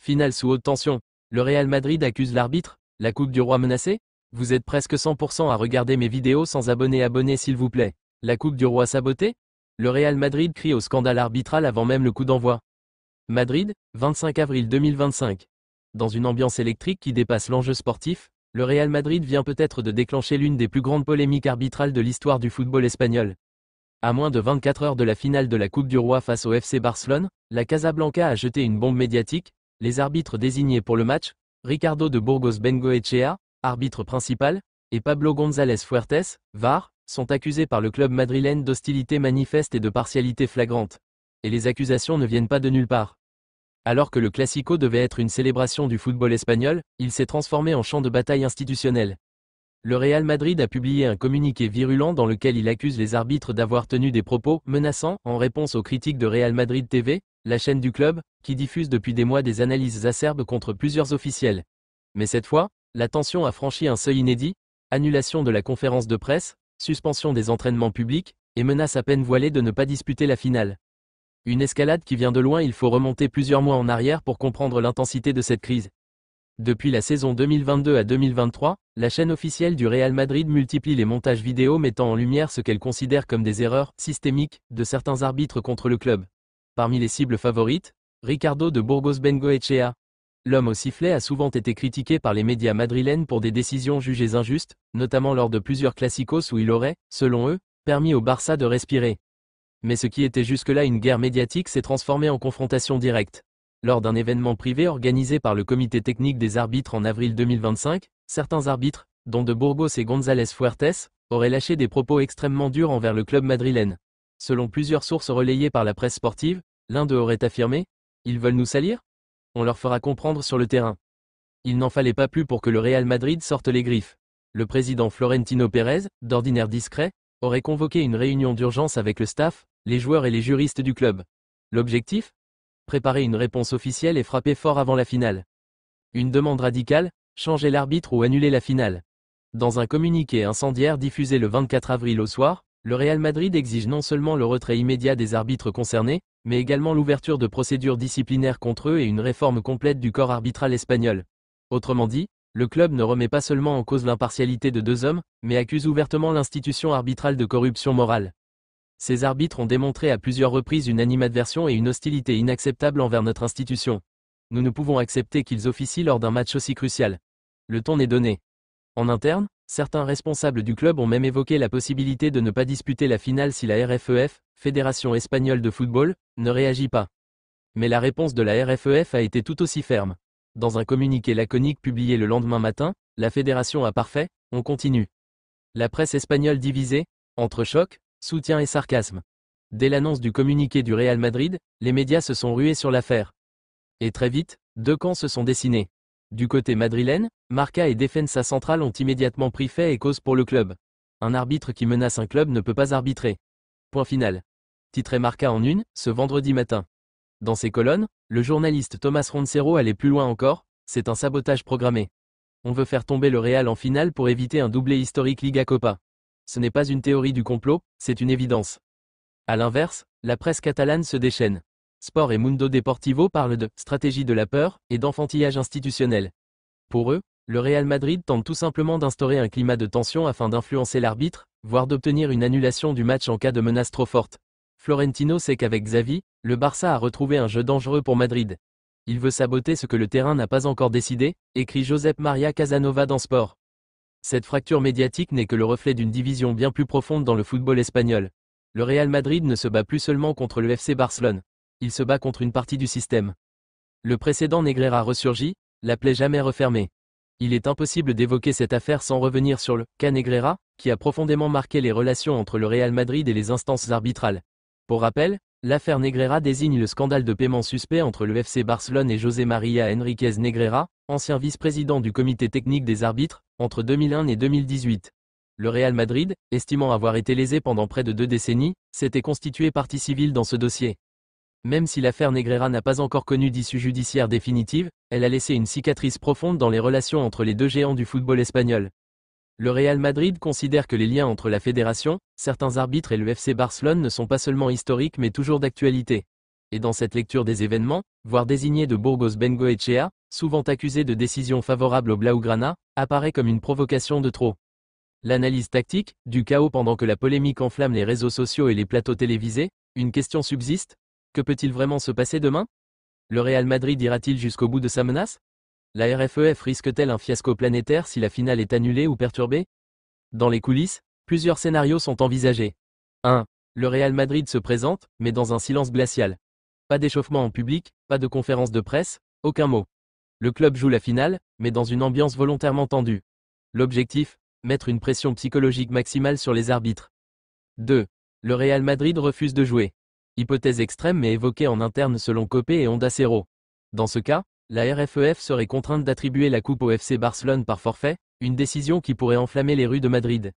Finale sous haute tension. Le Real Madrid accuse l'arbitre, la Coupe du Roi menacée? Vous êtes presque 100% à regarder mes vidéos sans abonner s'il vous plaît. La Coupe du Roi sabotée? Le Real Madrid crie au scandale arbitral avant même le coup d'envoi. Madrid, 25 avril 2025. Dans une ambiance électrique qui dépasse l'enjeu sportif, le Real Madrid vient peut-être de déclencher l'une des plus grandes polémiques arbitrales de l'histoire du football espagnol. À moins de 24 heures de la finale de la Coupe du Roi face au FC Barcelone, la Casablanca a jeté une bombe médiatique. Les arbitres désignés pour le match, Ricardo de Burgos Bengoechea, arbitre principal, et Pablo González Fuertes, VAR, sont accusés par le club madrilène d'hostilité manifeste et de partialité flagrante. Et les accusations ne viennent pas de nulle part. Alors que le Classico devait être une célébration du football espagnol, il s'est transformé en champ de bataille institutionnel. Le Real Madrid a publié un communiqué virulent dans lequel il accuse les arbitres d'avoir tenu des propos menaçants en réponse aux critiques de Real Madrid TV, la chaîne du club, qui diffuse depuis des mois des analyses acerbes contre plusieurs officiels. Mais cette fois, la tension a franchi un seuil inédit, annulation de la conférence de presse, suspension des entraînements publics, et menace à peine voilée de ne pas disputer la finale. Une escalade qui vient de loin, il faut remonter plusieurs mois en arrière pour comprendre l'intensité de cette crise. Depuis la saison 2022 à 2023, la chaîne officielle du Real Madrid multiplie les montages vidéo mettant en lumière ce qu'elle considère comme des erreurs systémiques de certains arbitres contre le club. Parmi les cibles favorites, Ricardo de Burgos Bengoechea. L'homme au sifflet a souvent été critiqué par les médias madrilènes pour des décisions jugées injustes, notamment lors de plusieurs classicos où il aurait, selon eux, permis au Barça de respirer. Mais ce qui était jusque-là une guerre médiatique s'est transformé en confrontation directe. Lors d'un événement privé organisé par le comité technique des arbitres en avril 2025, certains arbitres, dont de Burgos et González Fuertes, auraient lâché des propos extrêmement durs envers le club madrilène. Selon plusieurs sources relayées par la presse sportive, l'un d'eux aurait affirmé « Ils veulent nous salir ? On leur fera comprendre sur le terrain ». Il n'en fallait pas plus pour que le Real Madrid sorte les griffes. Le président Florentino Pérez, d'ordinaire discret, aurait convoqué une réunion d'urgence avec le staff, les joueurs et les juristes du club. L'objectif ? Préparer une réponse officielle et frapper fort avant la finale. Une demande radicale, changer l'arbitre ou annuler la finale. Dans un communiqué incendiaire diffusé le 24 avril au soir, le Real Madrid exige non seulement le retrait immédiat des arbitres concernés, mais également l'ouverture de procédures disciplinaires contre eux et une réforme complète du corps arbitral espagnol. Autrement dit, le club ne remet pas seulement en cause l'impartialité de deux hommes, mais accuse ouvertement l'institution arbitrale de corruption morale. Ces arbitres ont démontré à plusieurs reprises une animadversion et une hostilité inacceptables envers notre institution. Nous ne pouvons accepter qu'ils officient lors d'un match aussi crucial. Le ton est donné. En interne, certains responsables du club ont même évoqué la possibilité de ne pas disputer la finale si la RFEF, Fédération espagnole de football, ne réagit pas. Mais la réponse de la RFEF a été tout aussi ferme. Dans un communiqué laconique publié le lendemain matin, la fédération a parfait, on continue. La presse espagnole divisée, entre choc, soutien et sarcasme. Dès l'annonce du communiqué du Real Madrid, les médias se sont rués sur l'affaire. Et très vite, deux camps se sont dessinés. Du côté madrilène, Marca et Defensa Central ont immédiatement pris fait et cause pour le club. Un arbitre qui menace un club ne peut pas arbitrer. Point final. Titré Marca en une, ce vendredi matin. Dans ses colonnes, le journaliste Thomas Roncero allait plus loin encore, c'est un sabotage programmé. On veut faire tomber le Real en finale pour éviter un doublé historique Liga Copa. Ce n'est pas une théorie du complot, c'est une évidence. A l'inverse, la presse catalane se déchaîne. Sport et Mundo Deportivo parlent de « stratégie de la peur » et d'enfantillage institutionnel. Pour eux, le Real Madrid tente tout simplement d'instaurer un climat de tension afin d'influencer l'arbitre, voire d'obtenir une annulation du match en cas de menace trop forte. Florentino sait qu'avec Xavi, le Barça a retrouvé un jeu dangereux pour Madrid. Il veut saboter ce que le terrain n'a pas encore décidé, écrit Josep Maria Casanova dans Sport. Cette fracture médiatique n'est que le reflet d'une division bien plus profonde dans le football espagnol. Le Real Madrid ne se bat plus seulement contre le FC Barcelone. Il se bat contre une partie du système. Le précédent Negreira ressurgit, la plaie jamais refermée. Il est impossible d'évoquer cette affaire sans revenir sur le cas Negreira, qui a profondément marqué les relations entre le Real Madrid et les instances arbitrales. Pour rappel, l'affaire Negreira désigne le scandale de paiement suspect entre le FC Barcelone et José María Enríquez Negreira, ancien vice-président du comité technique des arbitres, entre 2001 et 2018. Le Real Madrid, estimant avoir été lésé pendant près de 2 décennies, s'était constitué partie civile dans ce dossier. Même si l'affaire Negreira n'a pas encore connu d'issue judiciaire définitive, elle a laissé une cicatrice profonde dans les relations entre les deux géants du football espagnol. Le Real Madrid considère que les liens entre la fédération, certains arbitres et le FC Barcelone ne sont pas seulement historiques mais toujours d'actualité. Et dans cette lecture des événements, voir désigné de Burgos Bengoechea, souvent accusé de décision favorable au Blaugrana, apparaît comme une provocation de trop. L'analyse tactique, du chaos pendant que la polémique enflamme les réseaux sociaux et les plateaux télévisés, une question subsiste, que peut-il vraiment se passer demain? Le Real Madrid ira-t-il jusqu'au bout de sa menace? La RFEF risque-t-elle un fiasco planétaire si la finale est annulée ou perturbée? Dans les coulisses, plusieurs scénarios sont envisagés. 1. Le Real Madrid se présente, mais dans un silence glacial. Pas d'échauffement en public, pas de conférence de presse, aucun mot. Le club joue la finale, mais dans une ambiance volontairement tendue. L'objectif, mettre une pression psychologique maximale sur les arbitres. 2. Le Real Madrid refuse de jouer. Hypothèse extrême mais évoquée en interne selon Copé et Onda Cero. Dans ce cas, la RFEF serait contrainte d'attribuer la coupe au FC Barcelone par forfait, une décision qui pourrait enflammer les rues de Madrid.